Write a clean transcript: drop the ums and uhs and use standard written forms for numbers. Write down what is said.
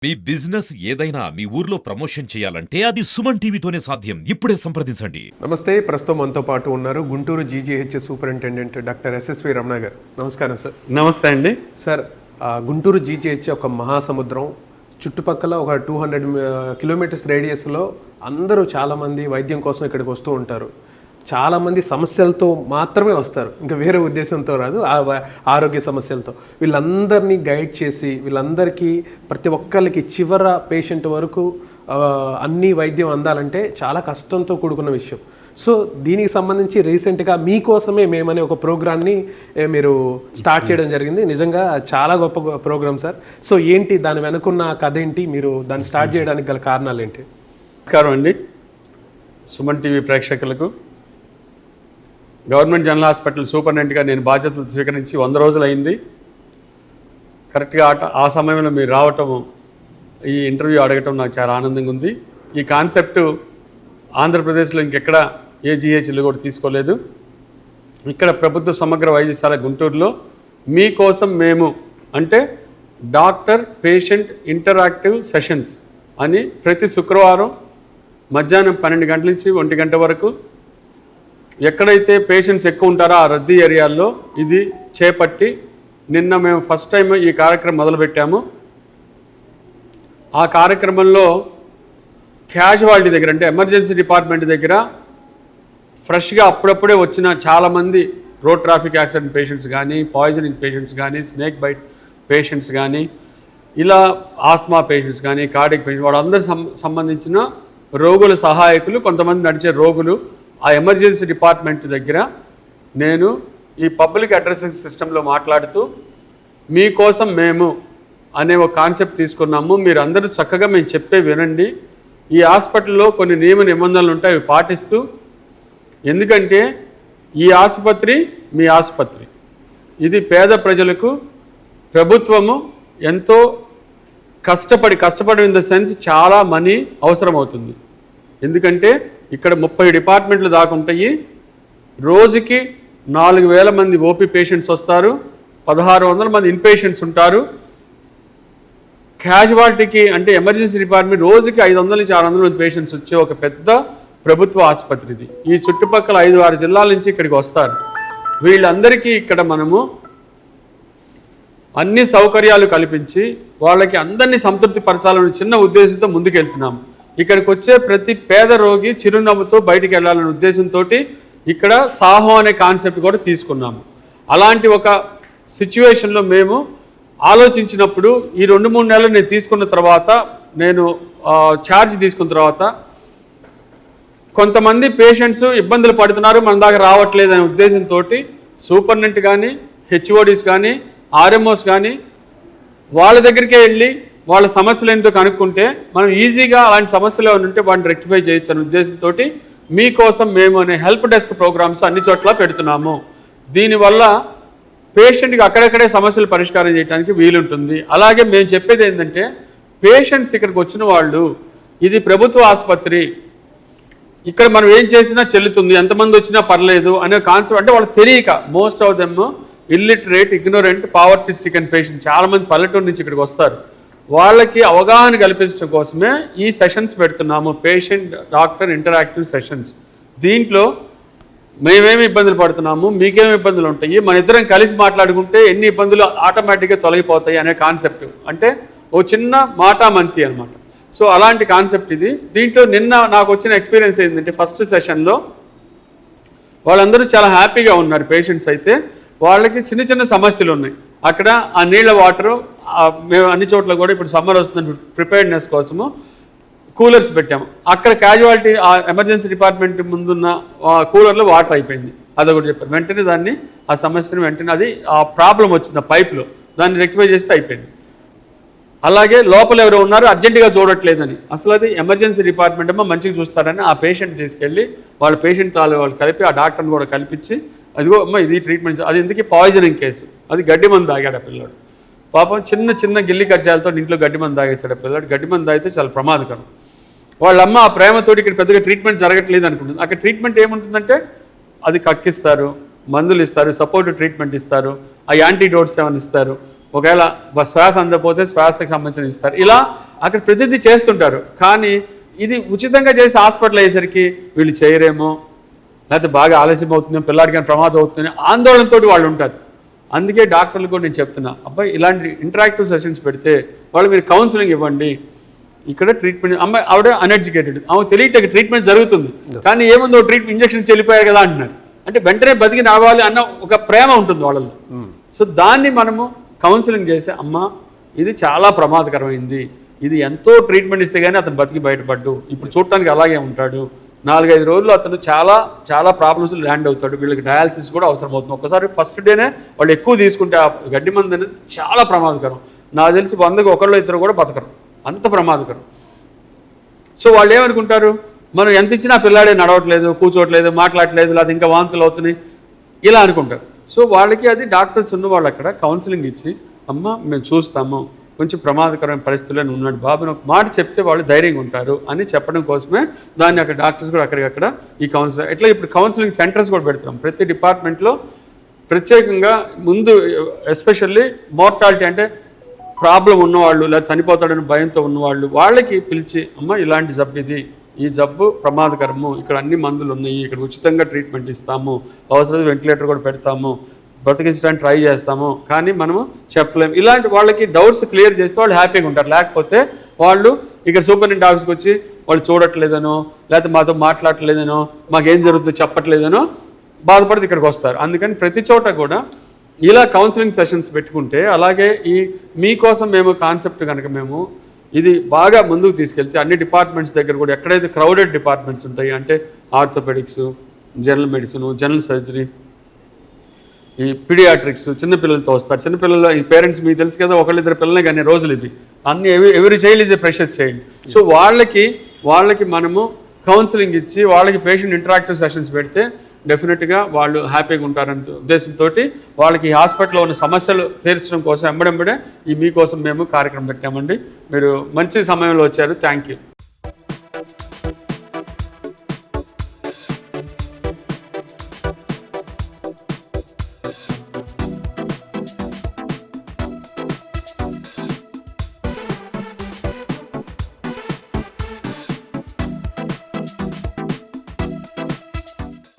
మీ business ఏదైనా మీ ఊర్లో promotion చేయాలంటే అది సుమన్ టీవీతోనే సాధ్యం. ఇప్పుడే సంప్రదించండి. నమస్తే. ప్రస్తుతం మనతో పాటు ఉన్నారు Guntur GGH superintendent doctor SSV Ramana గారు. నమస్కారం సార్. నమస్తే అండి సార్, గుంటూరు జీజీహెచ్ ఒక మహాసముద్రం. చుట్టుపక్కల ఒక 200 కిలోమీటర్స్ రేడియస్లో అందరూ చాలామంది వైద్యం కోసం ఇక్కడికి వస్తూ ఉంటారు. చాలామంది సమస్యలతో మాత్రమే వస్తారు, ఇంకా వేరే ఉద్దేశంతో రాదు, ఆరోగ్య సమస్యలతో. వీళ్ళందరినీ గైడ్ చేసి వీళ్ళందరికీ ప్రతి ఒక్కరికి చివర పేషెంట్ వరకు అన్ని వైద్యం అందాలంటే చాలా కష్టంతో కూడుకున్న విషయం. సో దీనికి సంబంధించి రీసెంట్గా మీకోసమే మేమనే ఒక ప్రోగ్రామ్ని మీరు స్టార్ట్ చేయడం జరిగింది. నిజంగా చాలా గొప్ప ప్రోగ్రామ్ సార్. సో ఏంటి దాని వెనుకున్న కథ ఏంటి, మీరు దాన్ని స్టార్ట్ చేయడానికి గల కారణాలు ఏంటి? నమస్కారం అండి సుమన్ టీవీ ప్రేక్షకులకు. గవర్నమెంట్ జనరల్ హాస్పిటల్ సూపరింటెండెంట్గా నేను బాధ్యతలు స్వీకరించి 100 రోజులు అయింది. కరెక్ట్గా ఆ సమయంలో మీరు రావటం, ఈ ఇంటర్వ్యూ అడగటం నాకు చాలా ఆనందంగా ఉంది. ఈ కాన్సెప్ట్ ఆంధ్రప్రదేశ్లో ఇంకెక్కడ ఏ జీహెచ్లు కూడా తీసుకోలేదు. ఇక్కడ ప్రభుత్వ సమగ్ర వైద్యశాల గుంటూరులో మీకోసం మేము అంటే డాక్టర్ పేషెంట్ ఇంటరాక్టివ్ సెషన్స్ అని ప్రతి శుక్రవారం మధ్యాహ్నం 12 గంటల నుంచి 1 గంట వరకు ఎక్కడైతే పేషెంట్స్ ఎక్కువ ఉంటారో ఆ రద్దీ ఏరియాల్లో ఇది చేపట్టి నిన్న మేము ఫస్ట్ టైం ఈ కార్యక్రమం మొదలుపెట్టాము. ఆ కార్యక్రమంలో క్యాజువాలిటీ దగ్గర అంటే ఎమర్జెన్సీ డిపార్ట్మెంట్ దగ్గర ఫ్రెష్గా అప్పుడప్పుడే వచ్చిన చాలామంది రోడ్ ట్రాఫిక్ యాక్సిడెంట్ పేషెంట్స్ కానీ, పాయిజనింగ్ పేషెంట్స్ కానీ, స్నేక్ బైట్ పేషెంట్స్ కానీ, ఇలా ఆస్మా పేషెంట్స్ కానీ, కార్డియక్ పేషెంట్స్, వాళ్ళందరూ సంబంధించిన రోగుల సహాయకులు, కొంతమంది నడిచే రోగులు ఆ ఎమర్జెన్సీ డిపార్ట్మెంట్ దగ్గర నేను ఈ పబ్లిక్ అడ్రసింగ్ సిస్టంలో మాట్లాడుతూ మీకోసం మేము అనే ఒక కాన్సెప్ట్ తీసుకున్నాము. మీరు అందరూ చక్కగా మేము చెప్పే వినండి. ఈ హాస్పిటల్లో కొన్ని నియమ నిబంధనలు ఉంటాయి, అవి పాటిస్తూ, ఎందుకంటే ఈ ఆసుపత్రి మీ ఆసుపత్రి, ఇది పేద ప్రజలకు ప్రభుత్వము ఎంతో కష్టపడి ఇన్ ద సెన్స్ చాలా మనీ అవసరమవుతుంది. ఎందుకంటే ఇక్కడ 30 డిపార్ట్మెంట్లు దాకా ఉంటాయి. రోజుకి 4000 మంది ఓపీ పేషెంట్స్ వస్తారు, 1600 మంది ఇన్పేషెంట్స్ ఉంటారు. క్యాజువాలిటీకి అంటే ఎమర్జెన్సీ డిపార్ట్మెంట్ రోజుకి 500 నుంచి 600 మంది పేషెంట్స్ వచ్చే ఒక పెద్ద ప్రభుత్వ ఆసుపత్రి ఇది. ఈ చుట్టుపక్కల 5-6 జిల్లాల నుంచి ఇక్కడికి వస్తారు. వీళ్ళందరికీ ఇక్కడ మనము అన్ని సౌకర్యాలు కల్పించి వాళ్ళకి అందరినీ సంతృప్తి పరచాలనే చిన్న ఉద్దేశంతో ముందుకెళ్తున్నాము. ఇక్కడికి వచ్చే ప్రతి పేద రోగి చిరునవ్వుతో బయటికి వెళ్ళాలనే ఉద్దేశంతో ఇక్కడ సాహో అనే కాన్సెప్ట్ కూడా తీసుకున్నాము. అలాంటి ఒక సిచ్యువేషన్లో మేము ఆలోచించినప్పుడు ఈ 2-3 నెలలు నేను తీసుకున్న తర్వాత, నేను ఛార్జ్ తీసుకున్న తర్వాత కొంతమంది పేషెంట్స్ ఇబ్బందులు పడుతున్నారు, మన దాకా రావట్లేదు అనే ఉద్దేశంతో సూపరింటెండెంట్ కానీ, హెచ్ఓడీస్ కానీ, ఆర్ఎంఓస్ కానీ వాళ్ళ దగ్గరికే వెళ్ళి వాళ్ళ సమస్యలు ఏంటో కనుక్కుంటే మనం ఈజీగా అలాంటి సమస్యలు ఏమైనా ఉంటే వాటిని రెక్టిఫై చేయొచ్చు అనే ఉద్దేశంతో మీకోసం మేము అనే హెల్ప్ డెస్క్ ప్రోగ్రామ్స్ అన్ని చోట్ల పెడుతున్నాము. దీనివల్ల పేషెంట్కి అక్కడక్కడే సమస్యలు పరిష్కారం చేయడానికి వీలుంటుంది. అలాగే మేము చెప్పేది ఏంటంటే పేషెంట్స్ ఇక్కడికి వచ్చిన వాళ్ళు, ఇది ప్రభుత్వ ఆసుపత్రి, ఇక్కడ మనం ఏం చేసినా చెల్లుతుంది, ఎంతమంది వచ్చినా పర్లేదు అనే కాన్సెప్ట్. అంటే వాళ్ళకి తెలియక most of them illiterate, ignorant, poverty stricken patient చాలామంది పల్లెటూరు నుంచి ఇక్కడికి వస్తారు. వాళ్ళకి అవగాహన కల్పించడం కోసమే ఈ సెషన్స్ పెడుతున్నాము, పేషెంట్ డాక్టర్ ఇంటరాక్టివ్ సెషన్స్. దీంట్లో మేమేమి ఇబ్బందులు పడుతున్నాము, మీకేమి ఇబ్బందులు ఉంటాయి, మన ఇద్దరం కలిసి మాట్లాడుకుంటే ఎన్ని ఇబ్బందులు ఆటోమేటిక్గా తొలగిపోతాయి అనే కాన్సెప్ట్. అంటే ఓ చిన్న మాటామంతి అనమాట. సో అలాంటి కాన్సెప్ట్ ఇది. దీంట్లో నిన్న నాకు వచ్చిన ఎక్స్పీరియన్స్ ఏంటంటే ఫస్ట్ సెషన్లో వాళ్ళందరూ చాలా హ్యాపీగా ఉన్నారు. పేషెంట్స్ అయితే వాళ్ళకి చిన్న చిన్న సమస్యలు ఉన్నాయి. అక్కడ ఆ నీళ్ళ వాటరు మేము అన్ని చోట్ల కూడా ఇప్పుడు సమ్మర్ వస్తున్న ప్రిపేర్డ్నెస్ కోసము కూలర్స్ పెట్టాము. అక్కడ క్యాజువాలిటీ ఆ ఎమర్జెన్సీ డిపార్ట్మెంట్ ముందున్న కూలర్లో వాటర్ అయిపోయింది, అదొకటి చెప్పారు. వెంటనే దాన్ని ఆ సమస్యను వెంటనే అది ఆ ప్రాబ్లం వచ్చింది ఆ పైప్లో, దాన్ని రెక్టిఫై చేస్తే అయిపోయింది. అలాగే లోపల ఎవరో ఉన్నారు అర్జెంటుగా చూడట్లేదని, అసలు అది ఎమర్జెన్సీ డిపార్ట్మెంట్ అమ్మా మంచిగా చూస్తారని ఆ పేషెంట్ తీసుకెళ్ళి వాళ్ళ పేషెంట్ వాళ్ళు కలిపి ఆ డాక్టర్ని కూడా కల్పించి, అదిగో అమ్మ ఇది ట్రీట్మెంట్, అది ఎందుకు పాయిజనింగ్ కేసు, అది గడ్డి మందు తాగాడు ఆ పిల్లాడు. పాపం చిన్న గిల్లి కజ్జాలతో ఇంట్లో గడ్డి మందు తాగేశాడు ఆ పిల్లాడు. గడ్డి మందు తాగితే చాలా ప్రమాదకరం. వాళ్ళమ్మ ఆ ప్రేమతోటి ఇక్కడ పెద్దగా ట్రీట్మెంట్ జరగట్లేదు అనుకుంటుంది. అక్కడ ట్రీట్మెంట్ ఏముంటుందంటే అది కక్కిస్తారు, మందులు ఇస్తారు, సపోర్టివ్ ట్రీట్మెంట్ ఇస్తారు, ఆ యాంటీడోట్స్ ఏమైనా ఇస్తారు, ఒకవేళ శ్వాస అందకపోతే శ్వాసకు సంబంధించిన ఇస్తారు. ఇలా అక్కడ ప్రతిదీ చేస్తుంటారు. కానీ ఇది ఉచితంగా చేసి హాస్పిటల్ అయ్యేసరికి వీళ్ళు చేయరేమో, లేకపోతే బాగా ఆలస్యం అవుతుందో, పిల్లాడికి కానీ ప్రమాదం అవుతుందని ఆందోళనతో వాళ్ళు ఉంటారు. అందుకే డాక్టర్లు కూడా నేను చెప్తున్నా, అబ్బాయి ఇలాంటి ఇంటరాక్టివ్ సెషన్స్ పెడితే వాళ్ళు మీరు కౌన్సిలింగ్ ఇవ్వండి. ఇక్కడ ట్రీట్మెంట్ అమ్మాయి ఆవిడ అన్ఎడ్యుకేటెడ్, ఆమె తెలియక ట్రీట్మెంట్ జరుగుతుంది, కానీ ఏముందో ట్రీట్మెంట్ ఇంజక్షన్ చెల్లిపోయారు కదా అంటున్నారు. అంటే వెంటనే బతికి రావాలి అన్న ఒక ప్రేమ ఉంటుంది వాళ్ళలో. సో దాన్ని మనము కౌన్సిలింగ్ చేసి, అమ్మ ఇది చాలా ప్రమాదకరమైంది, ఇది ఎంతో ట్రీట్మెంట్ ఇస్తే కానీ అతను బతికి బయటపడ్డు, ఇప్పుడు చూడటానికి అలాగే ఉంటాడు, 4-5 రోజులు అతను చాలా చాలా ప్రాబ్లమ్స్ ల్యాండ్ అవుతాడు, వీళ్ళకి డయాలసిస్ కూడా అవసరం అవుతుంది. ఒకసారి ఫస్ట్ డేనే వాళ్ళు ఎక్కువ తీసుకుంటే ఆ గడ్డి మందు అనేది చాలా ప్రమాదకరం. నాకు తెలిసి 100కి 1-2 కూడా బతకరు, అంత ప్రమాదకరం. సో వాళ్ళు ఏమనుకుంటారు, మనం ఎంత ఇచ్చినా పిల్లాడే నడవట్లేదు, కూర్చోవట్లేదు, మాట్లాడట్లేదు, లేదా ఇంకా వాంతులు అవుతున్నాయి ఇలా అనుకుంటారు. సో వాళ్ళకి అది డాక్టర్స్ ఉన్న వాళ్ళు అక్కడ కౌన్సిలింగ్ ఇచ్చి, అమ్మ మేము చూస్తాము, కొంచెం ప్రమాదకరమైన పరిస్థితుల్లో ఉన్నాడు బాబు ఒక మాట చెప్తే వాళ్ళు ధైర్యంగా ఉంటారు అని చెప్పడం కోసమే దాన్ని అక్కడ డాక్టర్స్ కూడా అక్కడికక్కడ ఈ కౌన్సిలింగ్, ఎట్లా ఇప్పుడు కౌన్సిలింగ్ సెంటర్స్ కూడా పెడతాం ప్రతి డిపార్ట్మెంట్లో. ప్రత్యేకంగా ముందు ఎస్పెషల్లీ మోర్టాలిటీ అంటే ప్రాబ్లం ఉన్నవాళ్ళు లేదా చనిపోతాడని భయంతో ఉన్నవాళ్ళు వాళ్ళకి పిలిచి, అమ్మ ఇలాంటి జబ్బు ఇది, ఈ జబ్బు ప్రమాదకరము, ఇక్కడ అన్ని మందులు ఉన్నాయి, ఇక్కడ ఉచితంగా ట్రీట్మెంట్ ఇస్తాము, అవసరం వెంటిలేటర్ కూడా పెడతాము, బ్రతికించడానికి ట్రై చేస్తాము, కానీ మనము చెప్పలేము. ఇలాంటి వాళ్ళకి డౌట్స్ క్లియర్ చేస్తే వాళ్ళు హ్యాపీగా ఉంటారు. లేకపోతే వాళ్ళు ఇక్కడ సూపరింటెండెంట్ ఆఫీస్కి వచ్చి వాళ్ళు చూడట్లేదనో, లేకపోతే మాతో మాట్లాడట్లేదనో, మాకేం జరుగుతుందో చెప్పట్లేదనో బాధపడితే ఇక్కడికి వస్తారు. అందుకని ప్రతి చోట కూడా ఇలా కౌన్సిలింగ్ సెషన్స్ పెట్టుకుంటే, అలాగే ఈ మీకోసం మేము కాన్సెప్ట్ కనుక మేము ఇది బాగా ముందుకు తీసుకెళ్తే అన్ని డిపార్ట్మెంట్స్ దగ్గర కూడా ఎక్కడైతే క్రౌడెడ్ డిపార్ట్మెంట్స్ ఉంటాయి అంటే orthopaedics, general medicine, general surgery, ఈ పీడియాట్రిక్స్, చిన్నపిల్లలతో వస్తారు. చిన్నపిల్లలు ఈ పేరెంట్స్ మీకు తెలుసు కదా, 1-2 పిల్లలే కానీ రోజులు ఇవి అన్ని ఎవరి child is a precious child. So వాళ్ళకి మనము కౌన్సిలింగ్ ఇచ్చి వాళ్ళకి పేషెంట్ ఇంటరాక్టివ్ సెషన్స్ పెడితే డెఫినెట్గా వాళ్ళు హ్యాపీగా ఉంటారనే ఉద్దేశంతో వాళ్ళకి హాస్పిటల్లో ఉన్న సమస్యలు తీర్చడం కోసం ఎంబడెంబడే ఈ మీకోసం మేము కార్యక్రమం పెట్టామండి. మీరు మంచి సమయంలో వచ్చారు, థ్యాంక్ యూ.